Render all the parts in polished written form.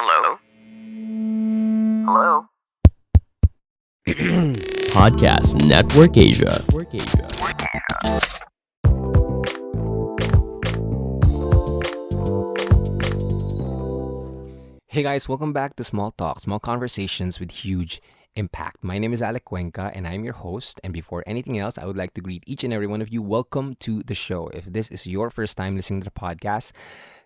Hello? Hello? Podcast Network Asia. Hey guys, welcome back to Small Talk, small conversations with huge impact. My name is Alec Cuenca and I'm your host. And before anything else, I would like to greet each and every one of you. Welcome to the show. If this is your first time listening to the podcast,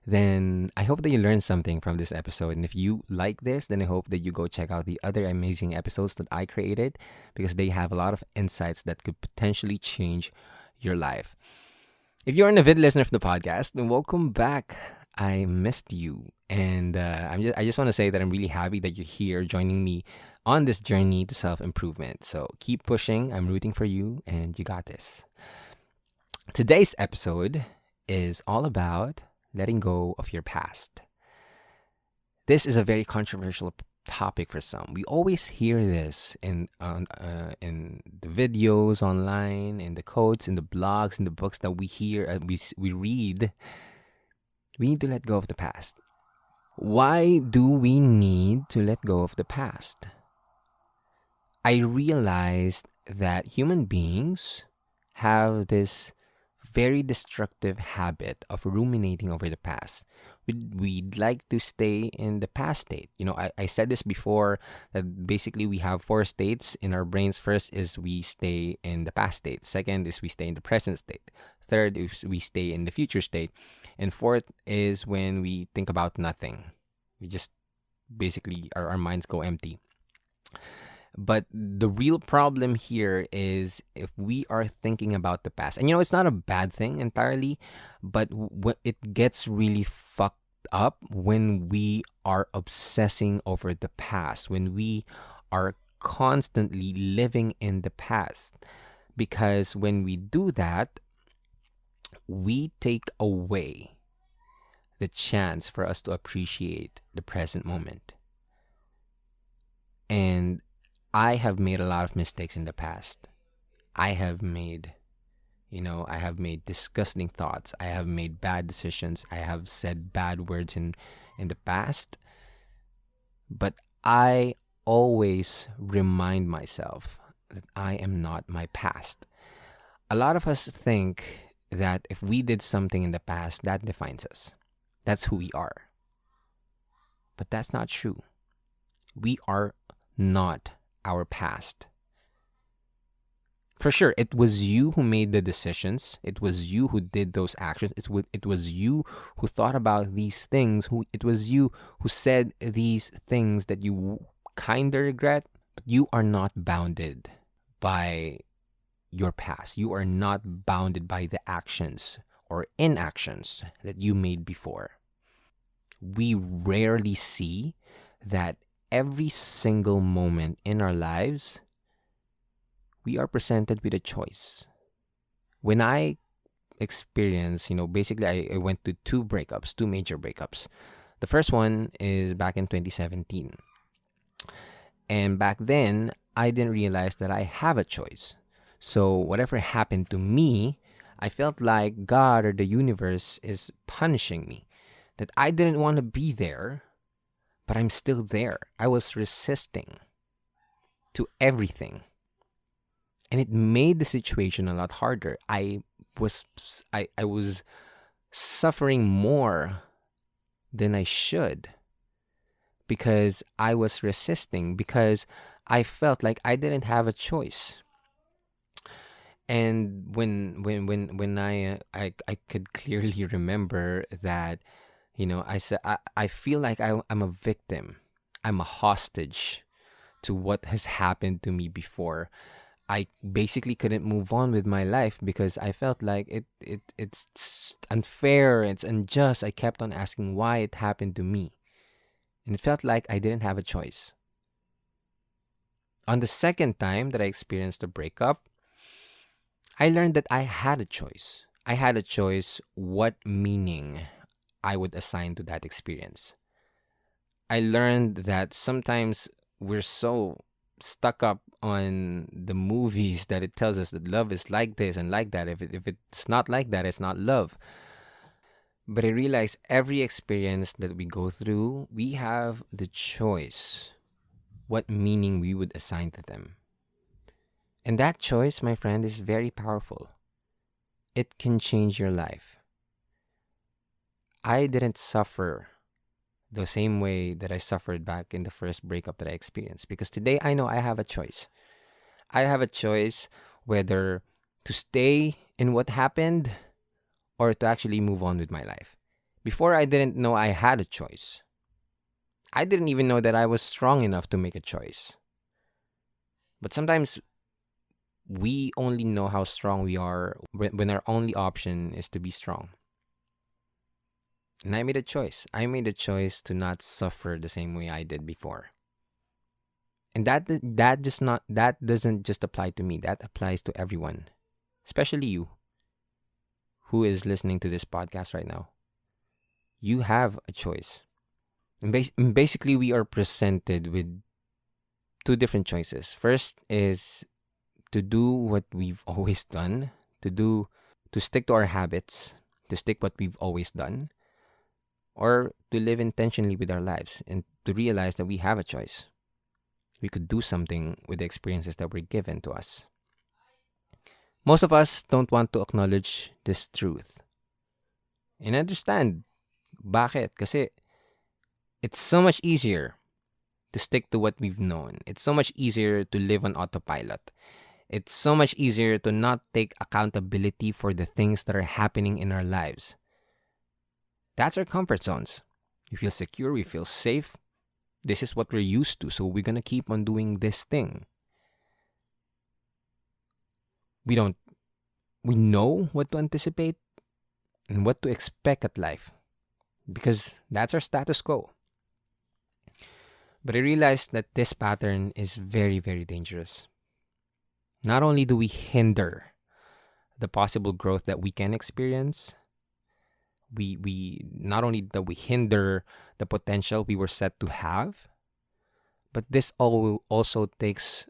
then I hope that you learned something from this episode. And if you like this, then I hope that you go check out the other amazing episodes that I created because they have a lot of insights that could potentially change your life. If you're an avid listener of the podcast, then welcome back. I missed you. And I just want to say that I'm really happy that you're here joining me on this journey to self-improvement. So keep pushing. I'm rooting for you and you got this. Today's episode is all about letting go of your past. This is a very controversial topic for some. We always hear this in the videos online, in the quotes, in the blogs, in the books that we hear, we read. We need to let go of the past. Why do we need to let go of the past? I realized that human beings have this very destructive habit of ruminating over the past. We'd like to stay in the past state. I said this before that basically we have four states in our brains. First is we stay in the past state. Second is we stay in the present state. Third is we stay in the future state. And fourth is when we think about nothing. We just basically, our minds go empty. But the real problem here is if we are thinking about the past. And it's not a bad thing entirely, but it gets really fucked up when we are obsessing over the past, when we are constantly living in the past. Because when we do that, we take away the chance for us to appreciate the present moment. And I have made a lot of mistakes in the past. I have made disgusting thoughts. I have made bad decisions. I have said bad words in the past. But I always remind myself that I am not my past. A lot of us think that if we did something in the past, that defines us. That's who we are. But that's not true. We are not our past. For sure, it was you who made the decisions. It was you who did those actions. It was you who thought about these things. It was you who said these things that you kind of regret. But you are not bounded by your past. You are not bounded by the actions or inactions that you made before. We rarely see that every single moment in our lives, we are presented with a choice. When I experienced, basically I went to two major breakups. The first one is back in 2017. And back then, I didn't realize that I have a choice. So whatever happened to me, I felt like God or the universe is punishing me. That I didn't want to be there, but I'm still there. I was resisting to everything. And it made the situation a lot harder. I was suffering more than I should because I was resisting, because I felt like I didn't have a choice. And when I could clearly remember that, I said I feel like I'm a victim. I'm a hostage to what has happened to me before. I basically couldn't move on with my life because I felt like it's unfair, it's unjust. I kept on asking why it happened to me. And it felt like I didn't have a choice. On the second time that I experienced a breakup, I learned that I had a choice. I had a choice what meaning I would assign to that experience. I learned that sometimes we're so stuck up on the movies that it tells us that love is like this and like that. If it's not like that, it's not love. But I realize every experience that we go through, we have the choice what meaning we would assign to them. And that choice, my friend, is very powerful. It can change your life. I didn't suffer the same way that I suffered back in the first breakup that I experienced, because today I know I have a choice. I have a choice whether to stay in what happened or to actually move on with my life. Before, I didn't know I had a choice. I didn't even know that I was strong enough to make a choice. But sometimes we only know how strong we are when our only option is to be strong. And I made a choice. I made a choice to not suffer the same way I did before. And that doesn't just apply to me. That applies to everyone, especially you who is listening to this podcast right now. You have a choice. And basically, we are presented with two different choices. First is to do what we've always done, to stick to our habits, to stick what we've always done, or to live intentionally with our lives and to realize that we have a choice. We could do something with the experiences that were given to us. Most of us don't want to acknowledge this truth. And I understand. Bakit? Kasi it's so much easier to stick to what we've known. It's so much easier to live on autopilot. It's so much easier to not take accountability for the things that are happening in our lives. That's our comfort zones. We feel secure, we feel safe. This is what we're used to, so we're going to keep on doing this thing. We know what to anticipate and what to expect at life because that's our status quo. But I realized that this pattern is very, very dangerous. Not only do we hinder the possible growth that we can experience, we not only that we hinder the potential we were set to have, but this also takes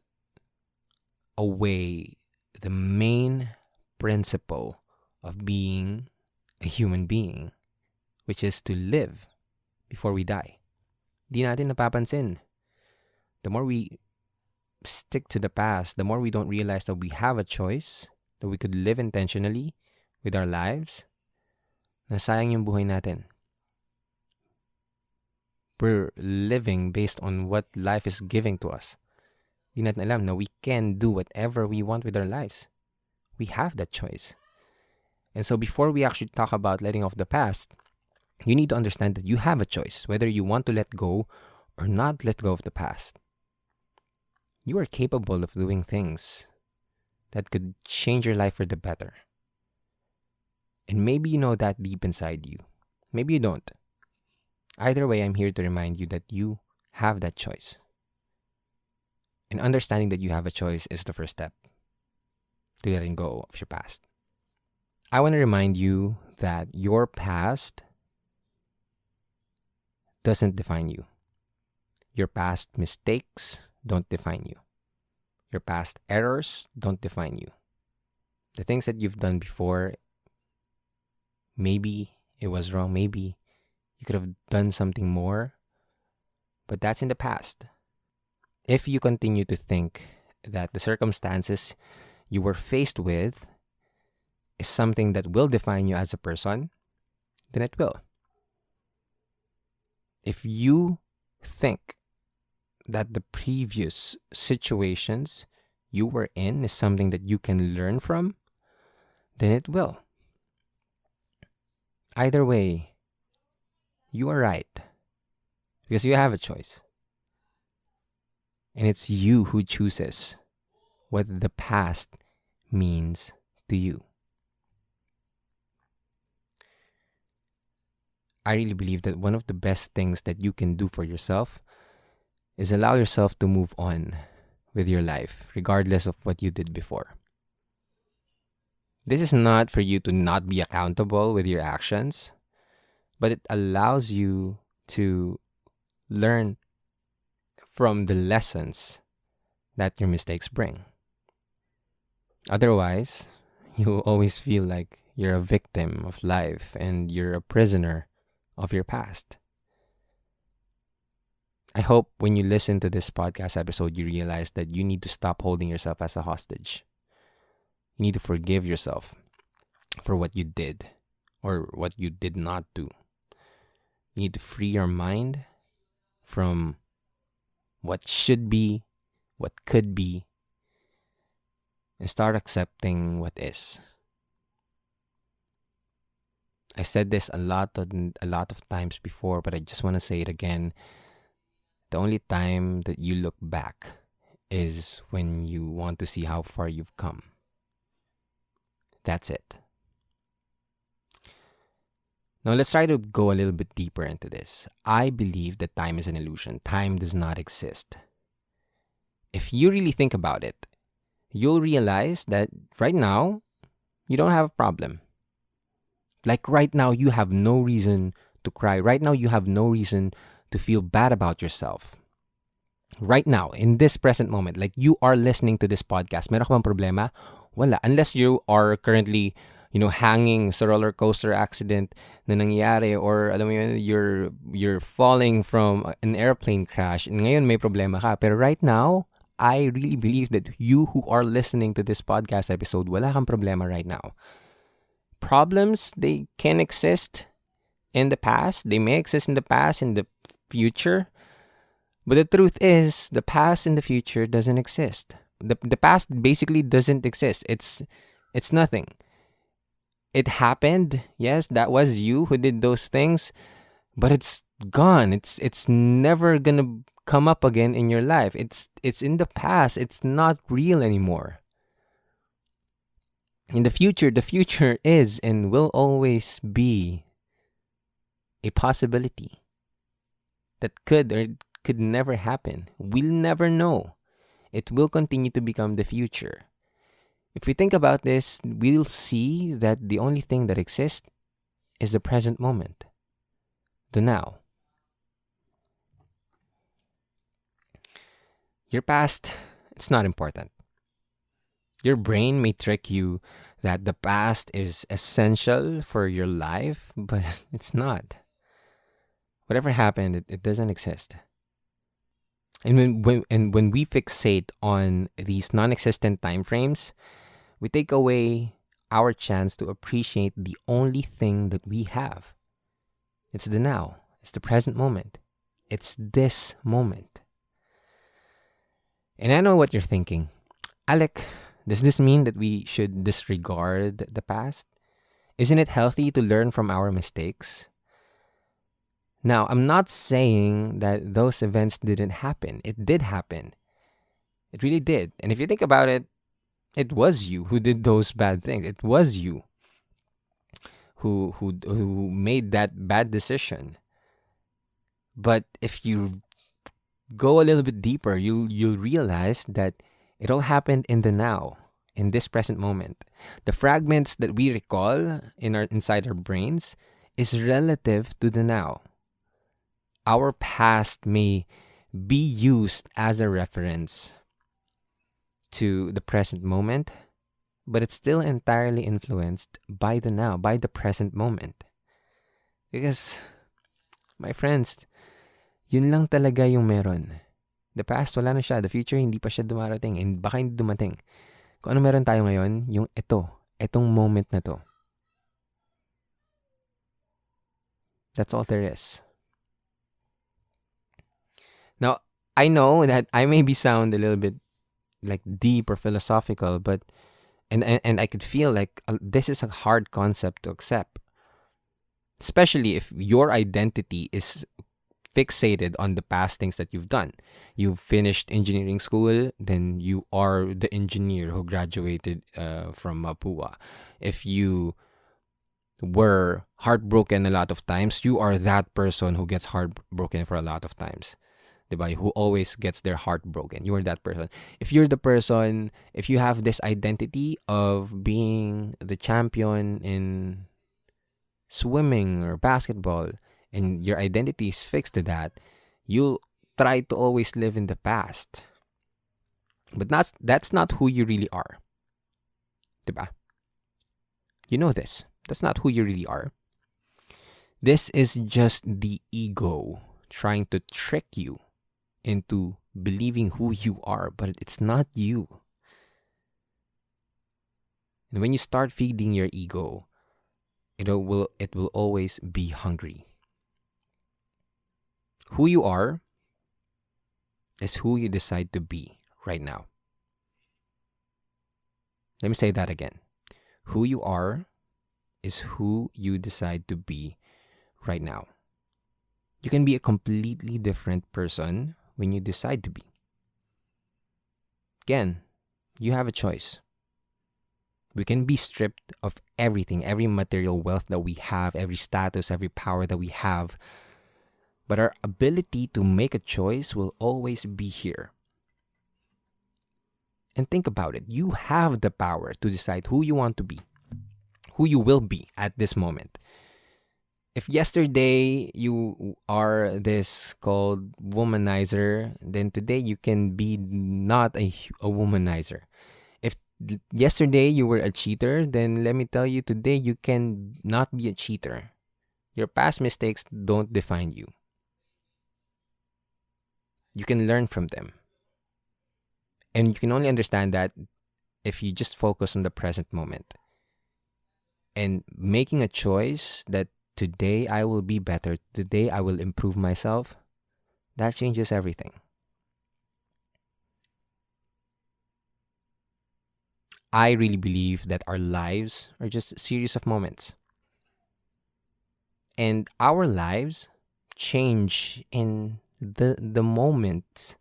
away the main principle of being a human being, which is to live before we die. Di natin napapansin. The more we stick to the past, the more we don't realize that we have a choice, that we could live intentionally with our lives, nasayang yung buhay natin. We're living based on what life is giving to us. Di natin alam na we can do whatever we want with our lives. We have that choice. And so before we actually talk about letting off the past, you need to understand that you have a choice, whether you want to let go or not let go of the past. You are capable of doing things that could change your life for the better. And maybe you know that deep inside you. Maybe you don't. Either way, I'm here to remind you that you have that choice. And understanding that you have a choice is the first step to letting go of your past. I want to remind you that your past doesn't define you. Your past mistakes don't define you. Your past errors don't define you. The things that you've done before, maybe it was wrong, maybe you could have done something more, but that's in the past. If you continue to think that the circumstances you were faced with is something that will define you as a person, then it will. If you think that the previous situations you were in is something that you can learn from, then it will. Either way, you are right because you have a choice. And it's you who chooses what the past means to you. I really believe that one of the best things that you can do for yourself is allow yourself to move on with your life, regardless of what you did before. This is not for you to not be accountable with your actions, but it allows you to learn from the lessons that your mistakes bring. Otherwise, you'll always feel like you're a victim of life and you're a prisoner of your past. I hope when you listen to this podcast episode, you realize that you need to stop holding yourself as a hostage. You need to forgive yourself for what you did or what you did not do. You need to free your mind from what should be, what could be, and start accepting what is. I said this a lot of times before, but I just want to say it again. The only time that you look back is when you want to see how far you've come. That's it. Now let's try to go a little bit deeper into this. I believe that time is an illusion. Time does not exist. If you really think about it, you'll realize that right now, you don't have a problem. Like right now, you have no reason to cry. Right now, you have no reason to feel bad about yourself. Right now, in this present moment, like you are listening to this podcast, meron ka bang problema? Wala. Unless you are currently, hanging sa roller coaster accident na nangyari, or alam mo yun, you're falling from an airplane crash and ngayon may problema ka. Pero right now, I really believe that you who are listening to this podcast episode, wala kang problema right now. Problems, they can exist in the past. They may exist in the past, in the future. But the truth is, the past and the future doesn't exist. The past basically doesn't exist. It's nothing. It happened. Yes, that was you who did those things, but it's gone. It's never gonna come up again in your life. It's in the past. It's not real anymore. In the future is and will always be a possibility that could or could never happen. We'll never know. It will continue to become the future. If we think about this, we'll see that the only thing that exists is the present moment, the now. Your past, it's not important. Your brain may trick you that the past is essential for your life, but it's not. Whatever happened, it doesn't exist. And when we fixate on these non-existent time frames, we take away our chance to appreciate the only thing that we have. It's the now. It's the present moment. It's this moment. And I know what you're thinking. Alec, does this mean that we should disregard the past? Isn't it healthy to learn from our mistakes? Now, I'm not saying that those events didn't happen. It did happen. It really did. And if you think about it, it was you who did those bad things. It was you who made that bad decision. But if you go a little bit deeper, you'll realize that it all happened in the now, in this present moment. The fragments that we recall inside our brains is relative to the now. Our past may be used as a reference to the present moment, but it's still entirely influenced by the now, by the present moment. Because, my friends, yun lang talaga yung meron. The past, wala na siya. The future, hindi pa siya dumarating. And baka hindi dumating. Kung ano meron tayo ngayon, yung itong moment na to. That's all there is. Now, I know that I maybe sound a little bit like deep or philosophical, but and I could feel like this is a hard concept to accept. Especially if your identity is fixated on the past things that you've done. You've finished engineering school, then you are the engineer who graduated from Mapua. If you were heartbroken a lot of times, you are that person who gets heartbroken for a lot of times. Diba? Who always gets their heart broken. You are that person. If you're the person, if you have this identity of being the champion in swimming or basketball, and your identity is fixed to that, you'll try to always live in the past. But that's not who you really are. Diba? You know this. That's not who you really are. This is just the ego trying to trick you into believing who you are, but it's not you. And when you start feeding your ego, it will always be hungry. Who you are is who you decide to be right now. Let me say that again. Who you are is who you decide to be right now. You can be a completely different person when you decide to be. Again, you have a choice. We can be stripped of everything, every material wealth that we have, every status, every power that we have. But our ability to make a choice will always be here. And think about it. You have the power to decide who you want to be, who you will be at this moment. If yesterday you are this called womanizer, then today you can be not a womanizer. If yesterday you were a cheater, then let me tell you, today you can not be a cheater. Your past mistakes don't define you. You can learn from them. And you can only understand that if you just focus on the present moment. And making a choice that today I will be better, today I will improve myself, that changes everything. I really believe that our lives are just a series of moments. And our lives change in the moments,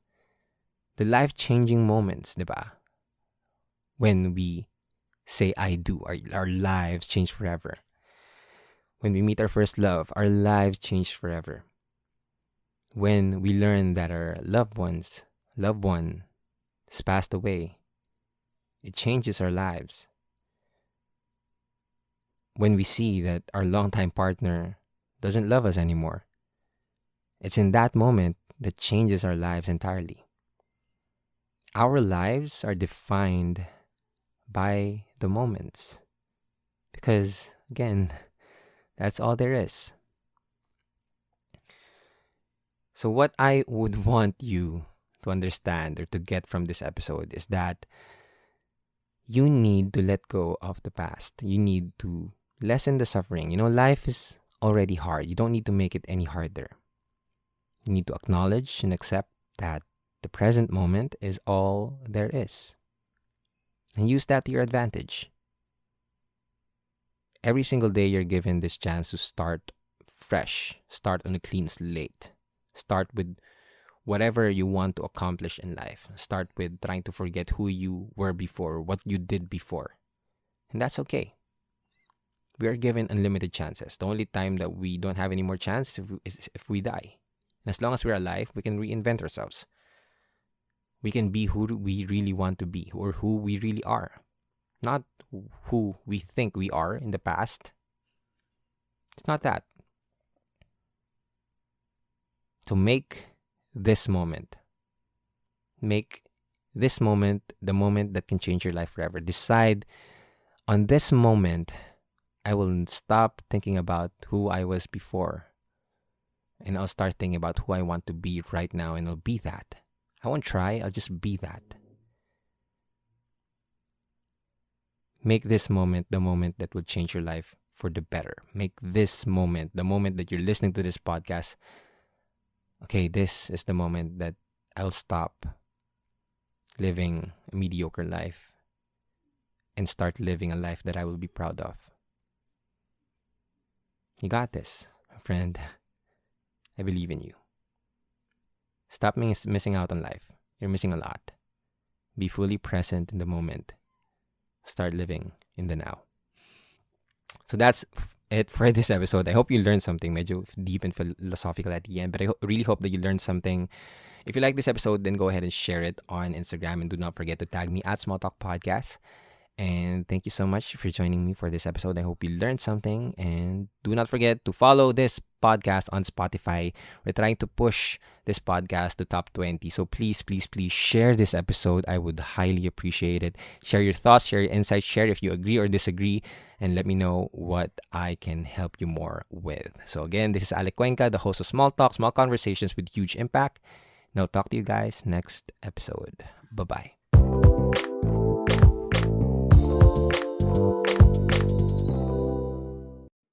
the life-changing moments, diba? When we say I do, our lives change forever. When we meet our first love, our lives change forever. When we learn that our loved one has passed away, it changes our lives. When we see that our longtime partner doesn't love us anymore, it's in that moment that changes our lives entirely. Our lives are defined by the moments. Because, again, that's all there is. So what I would want you to understand or to get from this episode is that you need to let go of the past. You need to lessen the suffering. Life is already hard. You don't need to make it any harder. You need to acknowledge and accept that the present moment is all there is. And use that to your advantage. Every single day you're given this chance to start fresh. Start on a clean slate. Start with whatever you want to accomplish in life. Start with trying to forget who you were before, what you did before. And that's okay. We are given unlimited chances. The only time that we don't have any more chances is if we die. And as long as we're alive, we can reinvent ourselves. We can be who we really want to be, or who we really are. Not who we think we are in the past. It's not that. So make this moment the moment that can change your life forever. Decide on this moment, I will stop thinking about who I was before. And I'll start thinking about who I want to be right now, and I'll be that. I won't try, I'll just be that. Make this moment the moment that will change your life for the better. Make this moment, the moment that you're listening to this podcast, okay, this is the moment that I'll stop living a mediocre life and start living a life that I will be proud of. You got this, friend. I believe in you. Stop missing out on life. You're missing a lot. Be fully present in the moment. Start living in the now. So that's it for this episode. I hope you learned something medyo deep and philosophical at the end, but I really hope that you learned something. If you like this episode, then go ahead and share it on Instagram, and do not forget to tag me at Small Talk Podcast. And thank you so much for joining me for this episode. I hope you learned something. And do not forget to follow this podcast on Spotify. We're trying to push this podcast to top 20. So please, please, please share this episode. I would highly appreciate it. Share your thoughts, share your insights, share if you agree or disagree, and let me know what I can help you more with. So again, this is Alec Cuenca, the host of Small Talk, Small Conversations with Huge Impact. And I'll talk to you guys next episode. Bye-bye.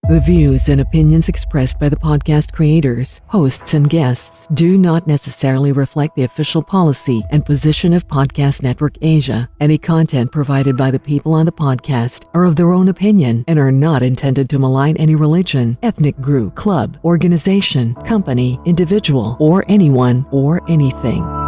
The views and opinions expressed by the podcast creators, hosts, and guests do not necessarily reflect the official policy and position of Podcast Network Asia. Any content provided by the people on the podcast are of their own opinion and are not intended to malign any religion, ethnic group, club, organization, company, individual, or anyone or anything.